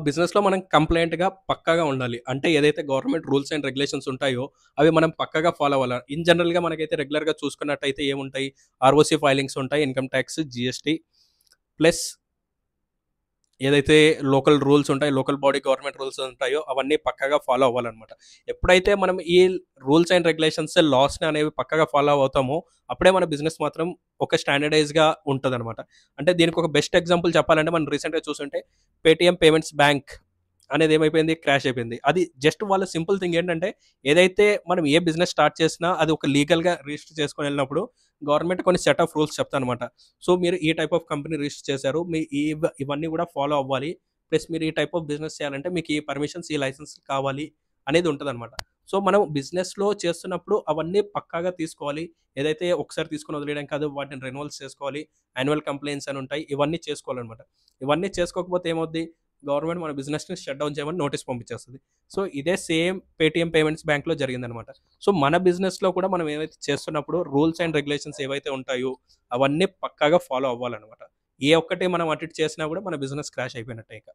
బిజినెస్‌లో మనం కంప్లెయింట్‌గా పక్కాగా ఉండాలి. అంటే ఏదైతే గవర్నమెంట్ రూల్స్ అండ్ రెగ్యులేషన్స్ ఉంటాయో, అవి మనం పక్కాగా ఫాలో అవ్వాల. ఇన్ జనరల్‌గా మనకైతే రెగ్యులర్‌గా చూసుకున్నట్టయితే ఏముంటాయి? ఆర్ఓసీ ఫైలింగ్స్ ఉంటాయి, ఇన్‌కమ్ టాక్స్, జీఎస్టీ ప్లస్ ఏదైతే లోకల్ రూల్స్ ఉంటాయో, లోకల్ బాడీ గవర్నమెంట్ రూల్స్ ఉంటాయో, అవన్నీ పక్కాగా ఫాలో అవ్వాలనమాట. ఎప్పుడైతే మనం ఈ రూల్స్ అండ్ రెగ్యులేషన్స్, లాస్‌ని అనేవి పక్కాగా ఫాలో అవుతామో, అప్పుడే మన బిజినెస్ మాత్రం ఒక స్టాండర్డైజ్‌గా ఉంటదనమాట. అంటే దీనికి ఒక బెస్ట్ ఎగ్జాంపుల్ చెప్పాలంటే, మనం రీసెంట్‌గా చూసుంటే పేటీఎం పేమెంట్స్ బ్యాంక్ అనేది ఏమైపోయింది? క్రాష్ అయిపోయింది. అది జస్ట్ వాళ్ళ సింపుల్ థింగ్ ఏంటంటే, ఏదైతే మనం ఏ బిజినెస్ స్టార్ట్ చేసినా అది ఒక లీగల్‌గా రిజిస్టర్ చేసుకొని వెళ్ళినప్పుడు, గవర్నమెంట్ కొన్ని సెట్ ఆఫ్ రూల్స్ చెప్తాదనమాట. సో, మీరు ఈ టైప్ ఆఫ్ కంపెనీ రిజిస్టర్ చేశారు. మీ ఇవన్నీ కూడా ఫాలో అవ్వాలి. ప్లస్ మీరు ఈ టైప్ ఆఫ్ బిజినెస్ చేయాలంటే మీకు ఈ పర్మిషన్స్, ఈ లైసెన్స్ కావాలి అనేది ఉంటదనమాట. సో, మనం బిజినెస్‌లో చేస్తున్నప్పుడు అవన్నీ పక్కాగా తీసుకోవాలి. ఏదైతే ఒకసారి తీసుకొని వదిలేయడం కాదు. వాటిని రెన్యువల్స్ చేసుకోవాలి. యాన్యువల్ కంప్లెయింట్స్ అని ఉంటాయి. ఇవన్నీ చేసుకోవాలనమాట. ఇవన్నీ చేసుకోకపోతే ఏమవుద్ది? గవర్నమెంట్ మన బిజినెస్‌ని షట్ డౌన్ చేయమని నోటీస్ పంపించేస్తది. సో, ఇదే సేమ్ పేటీఎం పేమెంట్స్ బ్యాంక్‌లో జరిగిందనమాట. సో, మన బిజినెస్‌లో కూడా మనం ఏవైతే చేస్తున్నప్పుడు రూల్స్ అండ్ రెగ్యులేషన్స్ ఏవైతే ఉంటాయో అవన్నీ పక్కాగా ఫాలో అవ్వాలనమాట. ఏ ఒక్కటి మనం అటు ఇటు చేసినా కూడా మన బిజినెస్ క్రాష్ అయిపోయినట్టే ఇక.